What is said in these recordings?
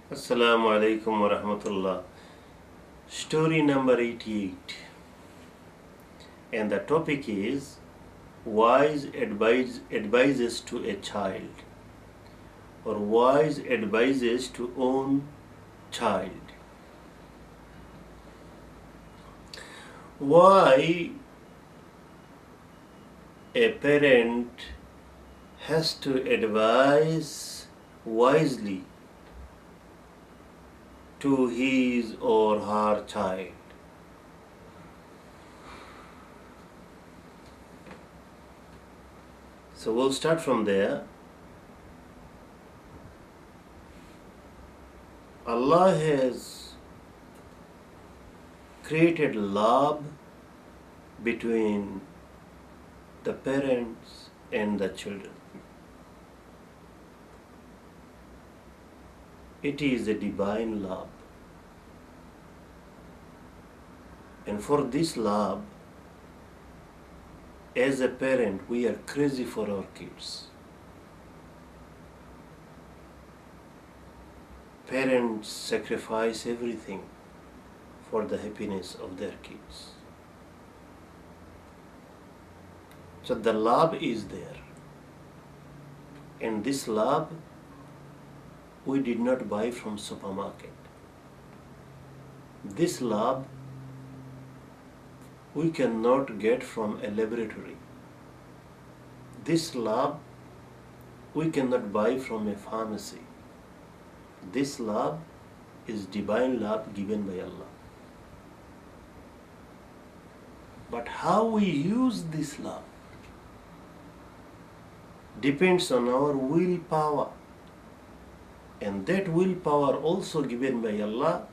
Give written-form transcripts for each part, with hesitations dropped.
Assalamu alaikum wa rahmatullah. Story number 88. And the topic is wise advices to a child, or wise advices to own child. Why a parent has to advise wisely to his or her child. So we'll start from there. Allah has created love between the parents and the children. It is a divine love. And for this love, as a parent, we are crazy for our kids. Parents sacrifice everything for the happiness of their kids. So the love is there. And this love we did not buy from supermarket. This love we cannot get from a laboratory. This love we cannot buy from a pharmacy. This love is divine love given by Allah. But how we use this love depends on our willpower. And that willpower also given by Allah,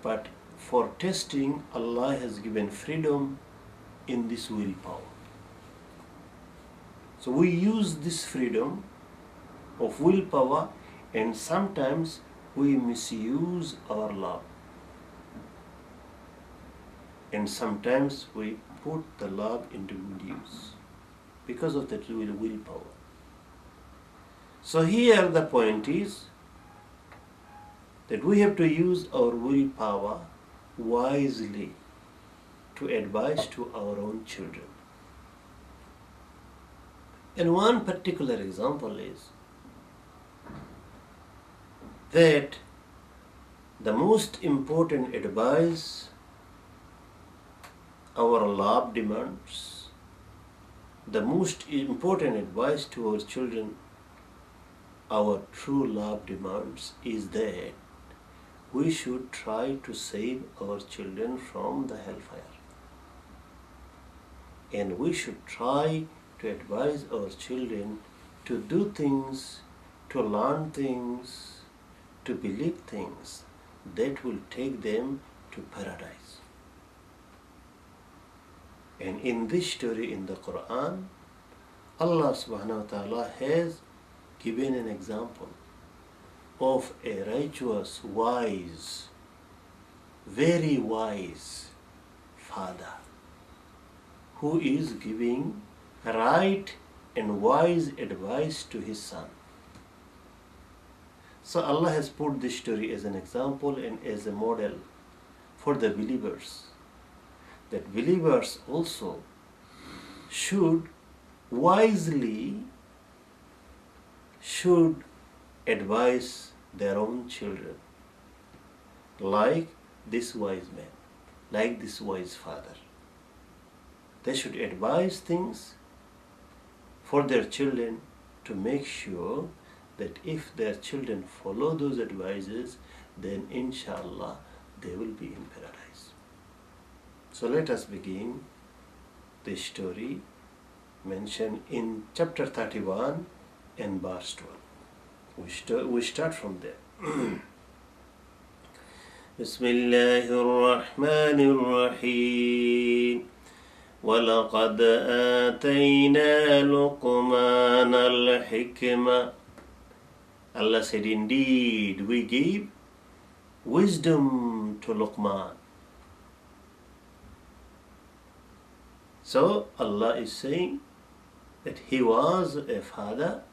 but for testing, Allah has given freedom in this willpower. So we use this freedom of willpower, and sometimes we misuse our love. And sometimes we put the love into good use because of that willpower. So here the point is that we have to use our willpower wisely to advise to our own children. And one particular example is that the most important advice our love demands, the most important advice to our children our true love demands is that we should try to save our children from the hellfire. And we should try to advise our children to do things, to learn things, to believe things that will take them to paradise. And in this story in the Quran, Allah subhanahu wa ta'ala has given an example of a righteous, wise, very wise father who is giving right and wise advice to his son. So Allah has put this story as an example and as a model for the believers, that believers also should wisely advise their own children, like this wise man, like this wise father. They should advise things for their children to make sure that if their children follow those advices, then inshallah they will be in paradise. So let us begin this story mentioned in chapter 31 and verse 12. We start from there. Bismillahir Rahmanir Rahim. وَلَقَدْ آتَيْنَا لُقْمَانَ الْحِكْمَةَ. Allah said, indeed, we gave wisdom to Luqman. So Allah is saying that he was a father,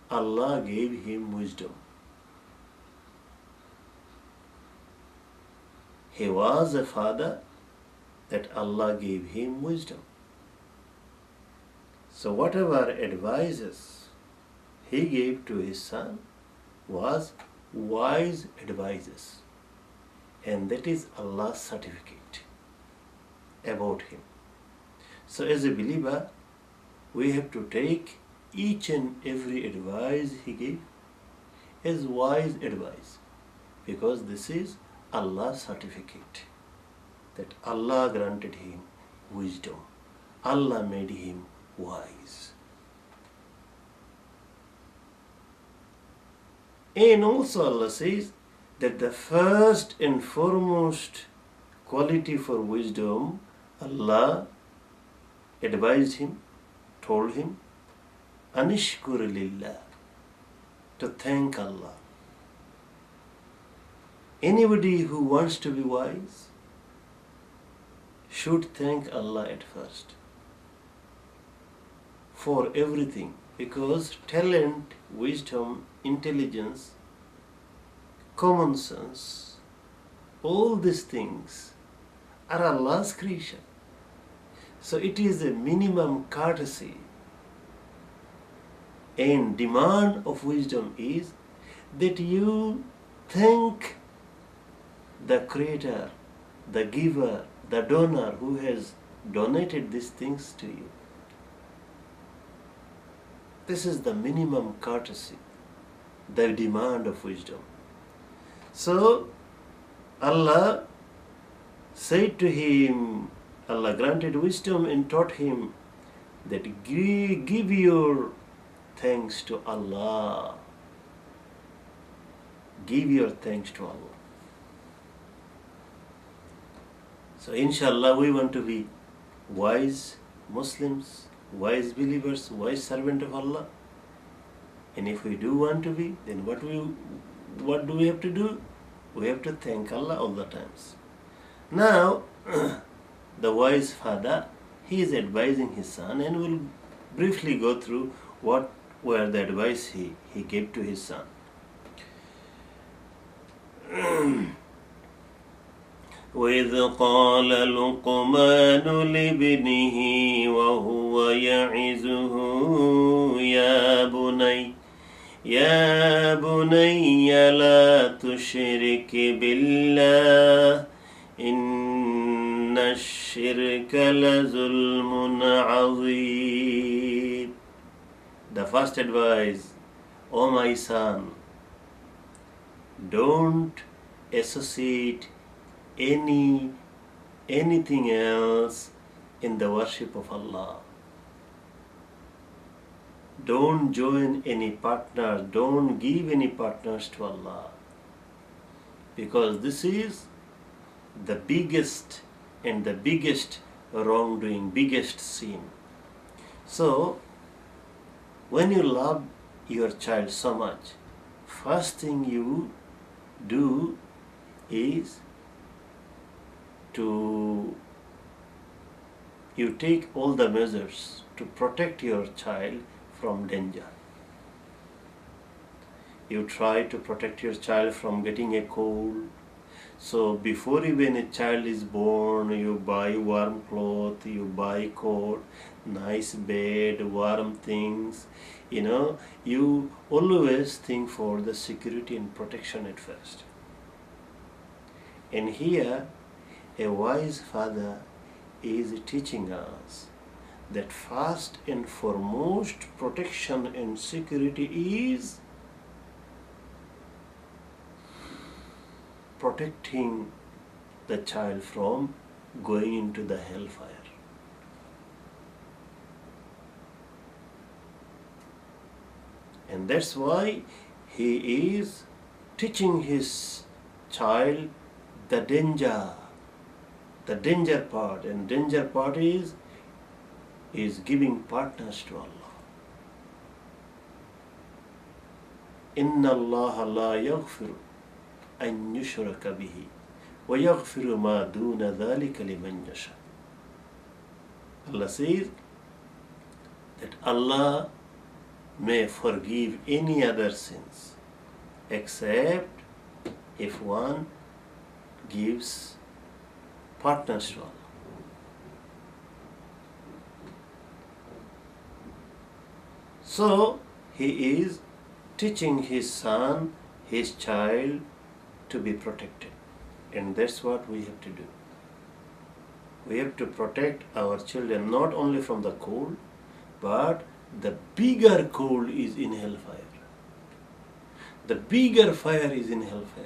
Allah gave him wisdom. He was a father that Allah gave him wisdom. So whatever advices he gave to his son was wise advices. And that is Allah's certificate about him. So as a believer, we have to take each and every advice he gave as wise advice, because this is Allah's certificate that Allah granted him wisdom. Allah made him wise. And also Allah says that the first and foremost quality for wisdom, Allah advised him, told him, Anishkur lillah, to thank Allah. Anybody who wants to be wise should thank Allah at first for everything, because talent, wisdom, intelligence, common sense, all these things are Allah's creation. So it is a minimum courtesy and demand of wisdom is that you thank the Creator, the giver, the donor who has donated these things to you. This is the minimum courtesy, the demand of wisdom. So Allah said to him, Allah granted wisdom and taught him that give your thanks to Allah. Give your thanks to Allah. So inshallah we want to be wise Muslims, wise believers, wise servant of Allah. And if we do want to be, then what do we have to do? We have to thank Allah all the times. Now, the wise father, he is advising his son, and we'll briefly go through what were the advice he gave to his son. وَإِذْ قَالَ لُقْمَانُ لِابْنِهِ وَهُوَ يَعِظُهُ يَا بُنَيَّ لَا تُشْرِكْ بِاللَّهِ إِنَّ الشِّرْكَ لَظُلْمٌ عَظِيمٌ. The first advice, O my son, don't associate anything else in the worship of Allah. Don't join any partners, don't give any partners to Allah, because this is the biggest wrongdoing, biggest sin. So when you love your child so much, first thing you do is you take all the measures to protect your child from danger. You try to protect your child from getting a cold. So before even a child is born, you buy warm cloth, you buy coat, nice bed, warm things. You always think for the security and protection at first. And here, a wise father is teaching us that first and foremost protection and security is protecting the child from going into the hellfire. And that's why he is teaching his child the danger part, and danger part is giving partners to Allah. Inna Allah la yaghfiru an yushraka bihi wa yaghfiru ma duna dhalika liman yasha. Allah says that Allah may forgive any other sins except if one gives partners to Allah. So he is teaching his son, his child, to be protected. And that's what we have to do. We have to protect our children not only from the cold, but the bigger cold is in hellfire. The bigger fire is in hellfire.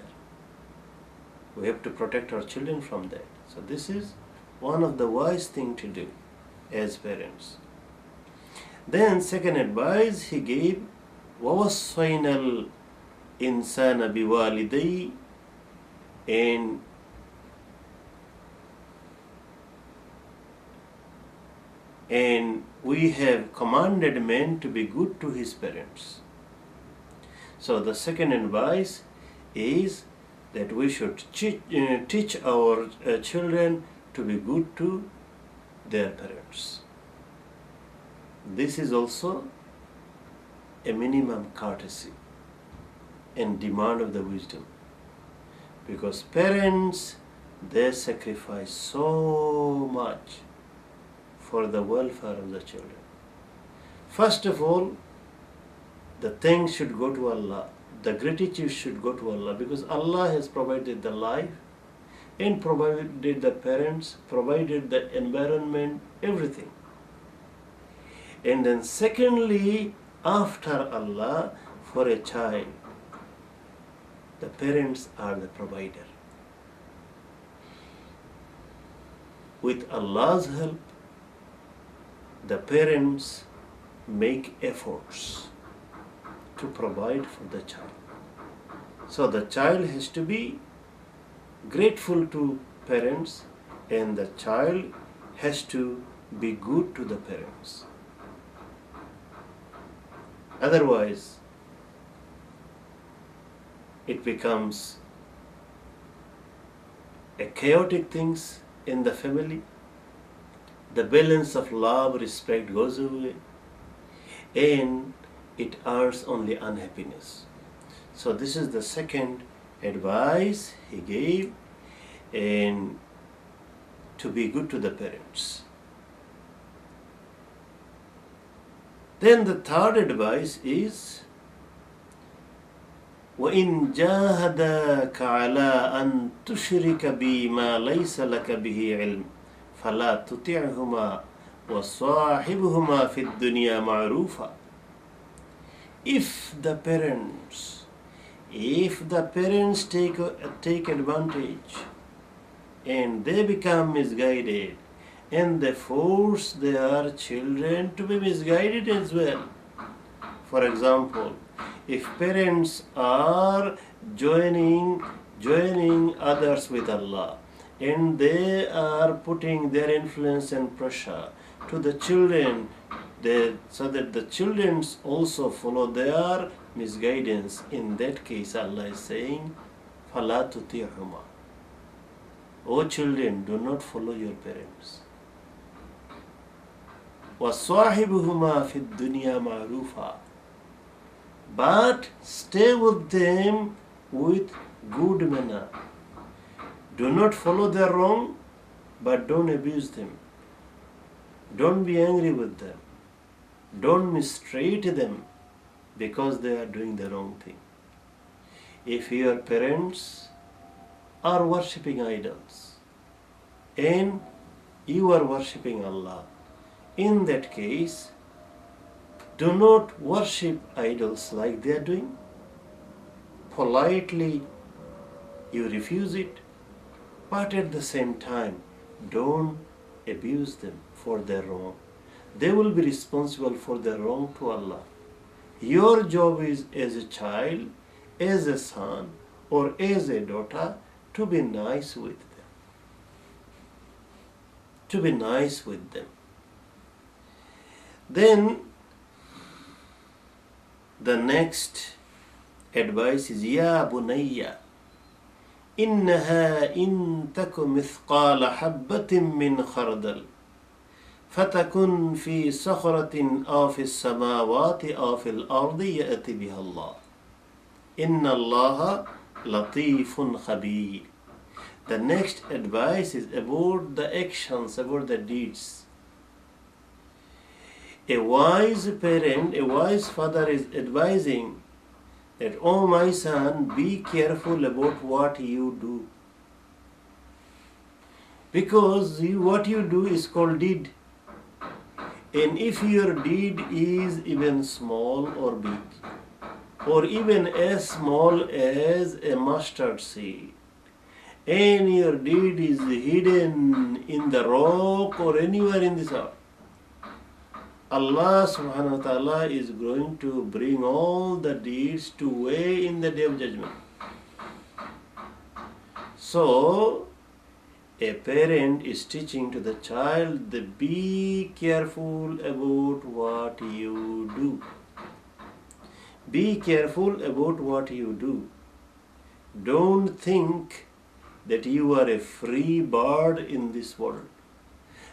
We have to protect our children from that. So this is one of the wise things to do as parents. Then second advice he gave, وَوَصَّيْنَا الْإِنسَانَ بِوَالِدَيْهِ, and we have commanded man to be good to his parents. So the second advice is that we should teach our children to be good to their parents. This is also a minimum courtesy and demand of the wisdom, because parents, they sacrifice so much for the welfare of the children. First of all, the thanks should go to Allah. The gratitude should go to Allah, because Allah has provided the life and provided the parents, provided the environment, everything. And then secondly, after Allah, for a child, the parents are the provider. With Allah's help, the parents make efforts to provide for the child. So the child has to be grateful to parents, and the child has to be good to the parents. Otherwise, it becomes a chaotic things in the family. The balance of love, respect goes away, and it earns only unhappiness. So this is the second advice he gave, and to be good to the parents. Then the third advice is, وَإِن جَاهَدَاكَ عَلَىٰ أَن تُشْرِكَ بِي مَا لَيْسَ لَكَ بِهِ عِلْمٍ فَلَا تُطِعْهُمَا وَصَاحِبْهُمَا فِي الدُّنْيَا مَعْرُوفًا. If the parents take advantage and they become misguided, and they force their children to be misguided as well. For example, if parents are joining others with Allah, and they are putting their influence and pressure to the children, so that the children also follow their misguidance, in that case Allah is saying, فَلَا تُطِيعْهُمَا. O children, do not follow your parents. وَصَاحِبُهُمَا فِي الدُّنْيَا مَعْرُوفًا. But stay with them with good manner. Do not follow their wrong, but don't abuse them. Don't be angry with them. Don't mistreat them because they are doing the wrong thing. If your parents are worshipping idols and you are worshipping Allah, in that case, do not worship idols like they are doing. Politely, you refuse it, but at the same time, don't abuse them for their wrong. They will be responsible for their wrong to Allah. Your job is, as a child, as a son, or as a daughter, to be nice with them. To be nice with them. Then the next advice is, Ya bunayya, إنها إن تك مثقال حبة من خردل فتكن في صخرة أو في السماوات أو في الأرض يأتي بها الله إن الله لطيف خبير. The next advice is about the actions, about the deeds. A wise parent, a wise father is advising that, oh my son, be careful about what you do. Because what you do is called deed. And if your deed is even small or big, or even as small as a mustard seed, and your deed is hidden in the rock or anywhere in this earth, Allah subhanahu wa ta'ala is going to bring all the deeds to weigh in the day of judgment. So, a parent is teaching to the child that be careful about what you do. Be careful about what you do. Don't think that you are a free bird in this world,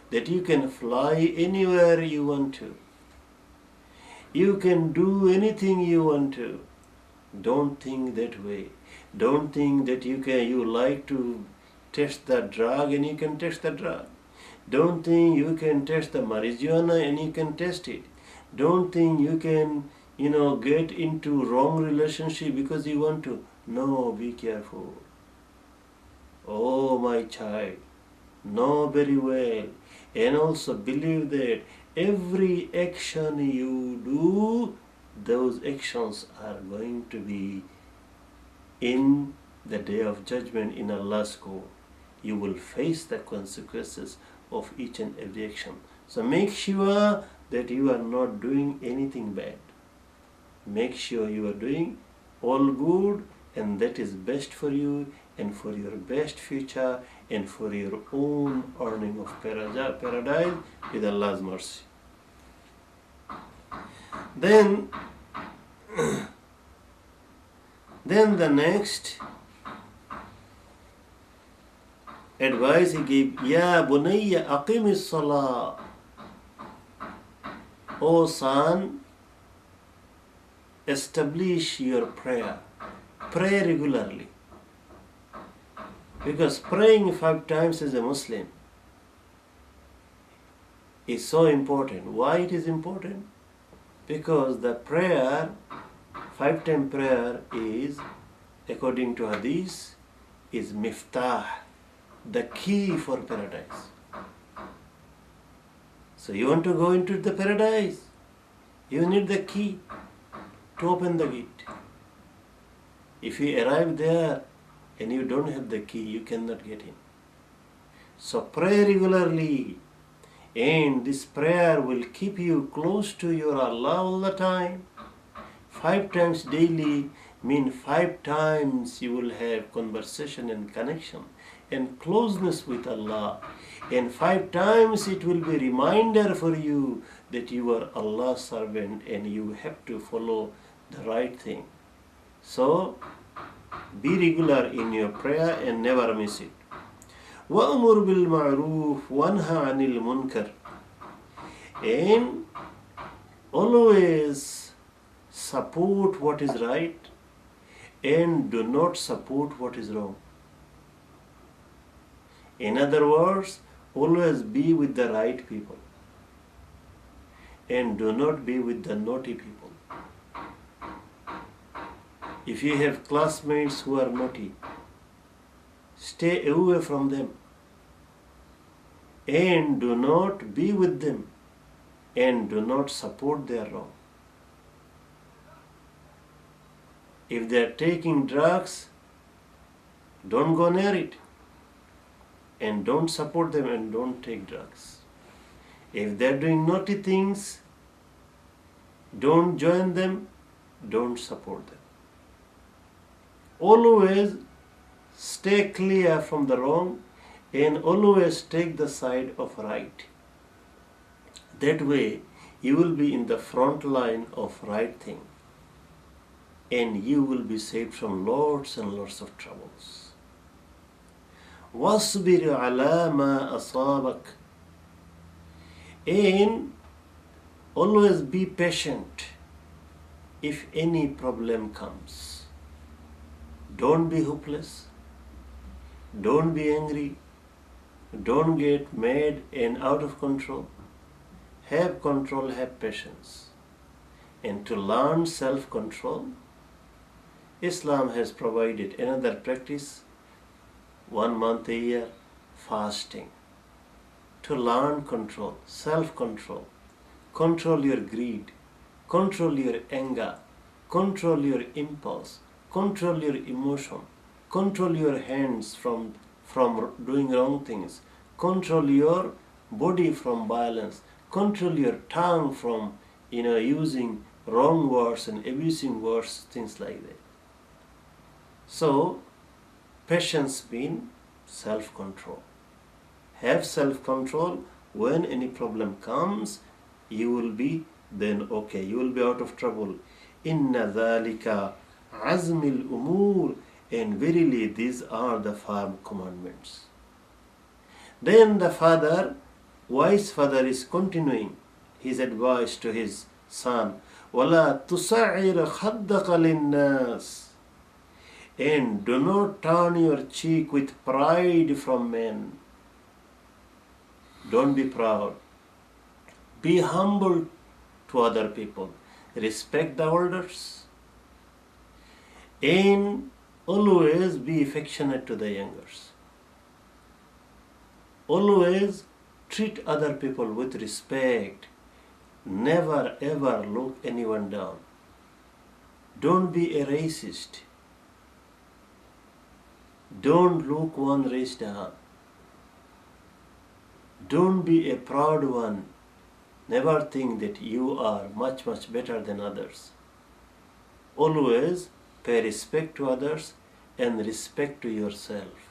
that you can fly anywhere you want to. You can do anything you want to. Don't think that way. Don't think that you like to test the drug and you can test the drug. Don't think you can test the marijuana and you can test it. Don't think you can, get into wrong relationship because you want to. No, be careful. Oh, my child, know very well and also believe that every action you do, those actions are going to be in the day of judgment in Allah's court. You will face the consequences of each and every action. So make sure that you are not doing anything bad. Make sure you are doing all good, and that is best for you and for your best future and for your own earning of paradise with Allah's mercy. Then the next advice he gave, Ya bunayya aqimis salah. O son, establish your prayer. Pray regularly. Because praying 5 times as a Muslim is so important. Why it is important? Because the prayer, 5-time prayer is, according to Hadith, is miftah, the key for paradise. So you want to go into the paradise, you need the key to open the gate. If you arrive there and you don't have the key, you cannot get in. So pray regularly, and this prayer will keep you close to your Allah all the time. 5 times daily mean 5 times you will have conversation and connection and closeness with Allah. And 5 times it will be a reminder for you that you are Allah's servant and you have to follow the right thing. So be regular in your prayer and never miss it. وَأْمُرْ بِالْمَعْرُوفِ وَانْهَ عَنِ الْمُنْكَرِ. And always support what is right and do not support what is wrong. In other words, always be with the right people and do not be with the naughty people. If you have classmates who are naughty, stay away from them and do not be with them and do not support their wrong. If they are taking drugs, don't go near it and don't support them and don't take drugs. If they are doing naughty things, don't join them, don't support them. Always stay clear from the wrong and always take the side of right. That way you will be in the front line of right thing and you will be saved from lots and lots of troubles. وَاصْبِرْ عَلَى مَا أَصَابَكَ. And always be patient if any problem comes. Don't be hopeless. Don't be angry. Don't get mad and out of control. Have control, have patience. And to learn self-control, Islam has provided another practice, 1 month a year, fasting. To learn control, self-control. Control your greed, control your anger, control your impulse, control your emotion, control your hands from doing wrong things, control your body from violence, control your tongue from using wrong words and abusing words, things like that. So patience means self-control. Have self-control. When any problem comes, you will be then okay, you will be out of trouble. Inna dhalika azmil umur, and verily these are the firm commandments. Then the father, wise father, is continuing his advice to his son. Wala tusa'ir khaddaka linnas, and do not turn your cheek with pride from men. Don't be proud. Be humble to other people. Respect the elders. And always be affectionate to the youngers. Always treat other people with respect. Never ever look anyone down. Don't be a racist. Don't look one race down. Don't be a proud one. Never think that you are much better than others. Always pay respect to others and respect to yourself.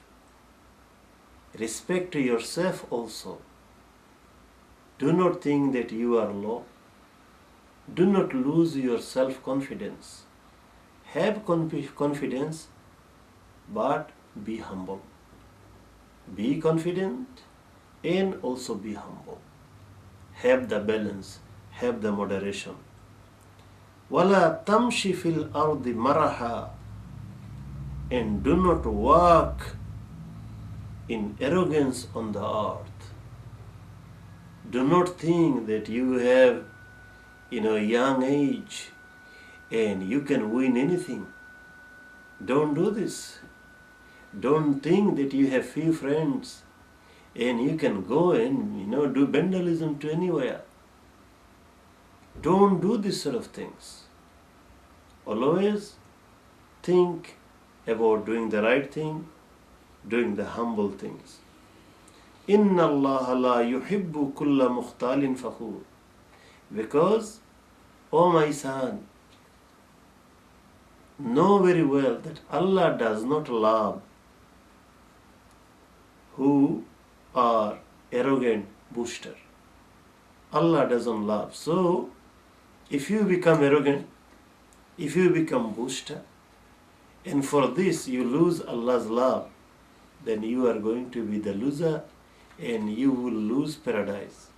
Respect to yourself also. Do not think that you are low. Do not lose your self-confidence. Have confidence, but be humble. Be confident and also be humble. Have the balance, have the moderation. وَلَا تَمْشِ فِي الْأَرْضِ مَرَحًا, and do not walk in arrogance on the earth. Do not think that you have young age and you can win anything. Don't do this. Don't think that you have few friends and you can go and do vandalism to anywhere. Don't do this sort of things. Always think about doing the right thing, doing the humble things. Inna Allah la yuhibbu kulla mukhtalin fakhur. Because, oh my son, know very well that Allah does not love who are arrogant boaster. Allah doesn't love. So, if you become arrogant, if you become boaster, and for this you lose Allah's love, then you are going to be the loser and you will lose paradise.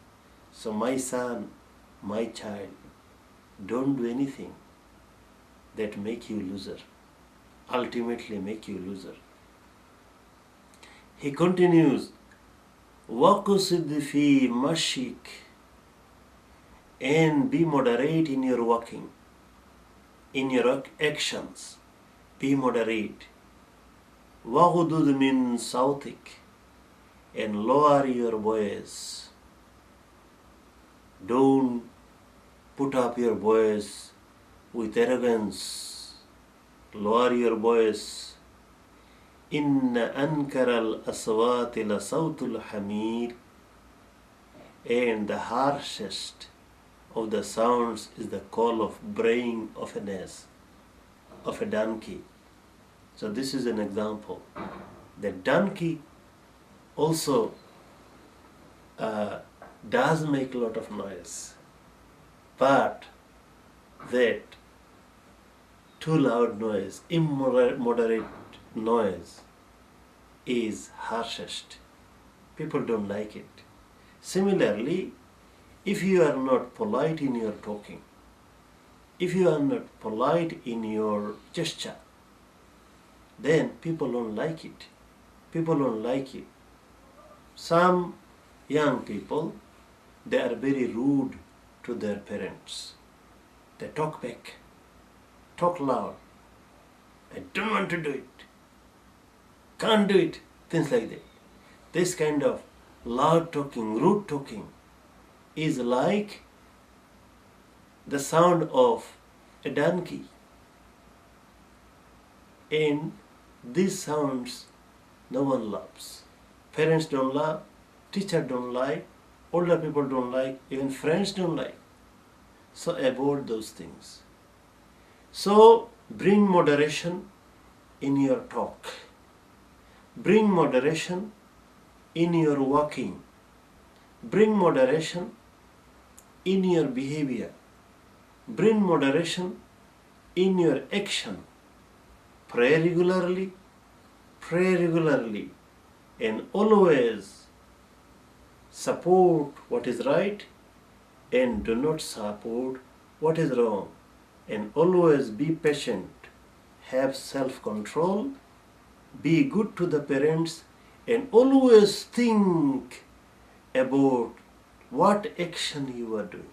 So my son, my child, don't do anything that make you loser, ultimately make you loser. He continues, وَقُصِدْ فِي مَشِيكَ, and be moderate in your walking, in your actions. Be moderate. وَغُدُدْ مِنْ صَوْتِكَ, and lower your voice. Don't put up your voice with arrogance. Lower your voice. إِنَّ أَنْكَرَ الْأَصْوَاتِ لَصَوْتُ الْحَمِيرِ, and the harshest of the sounds is the call of braying of an ass, of a donkey. So this is an example. The donkey also does make a lot of noise, but that too loud noise, immoderate noise is harshest. People don't like it. Similarly, if you are not polite in your talking, if you are not polite in your gesture, then people don't like it. people don't like you. Some young people, they are very rude to their parents. They talk back, talk loud. I don't want to do it. Can't do it. Things like that. This kind of loud talking, rude talking is like the sound of a donkey. And these sounds no one loves. Parents don't love, teachers don't like, older people don't like, even friends don't like. So avoid those things. So bring moderation in your talk. Bring moderation in your walking. Bring moderation in your behavior. Bring moderation in your action. Pray regularly, and always support what is right and do not support what is wrong. And always be patient, have self-control, be good to the parents, and always think about what action you are doing.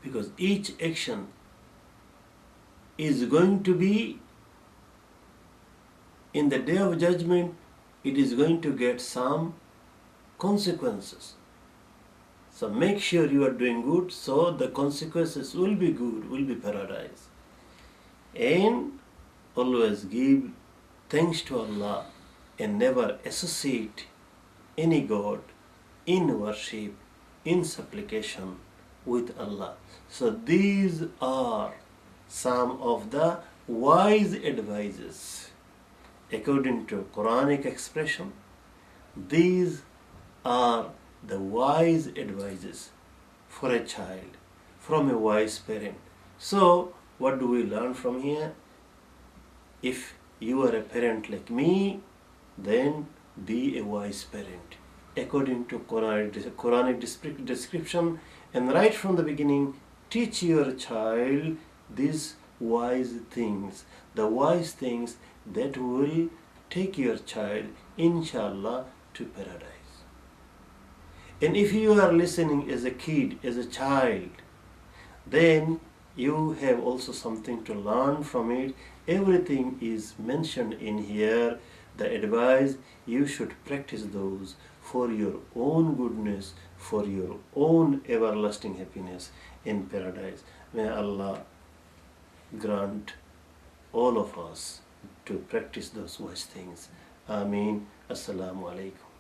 Because each action is going to be, in the day of judgment, it is going to get some consequences. So make sure you are doing good, so the consequences will be good, will be paradise. And always give thanks to Allah and never associate any God in worship, in supplication with Allah. So these are some of the wise advices according to Quranic expression. These are the wise advices for a child from a wise parent. So what do we learn from here? If you are a parent like me, then be a wise parent according to Quranic description, and right from the beginning teach your child these wise things, the wise things that will take your child inshallah to paradise. And if you are listening as a kid, as a child, then you have also something to learn from it. Everything is mentioned in here. The advice, you should practice those for your own goodness, for your own everlasting happiness in paradise. May Allah grant all of us to practice those wise things. Ameen. Assalamu alaikum.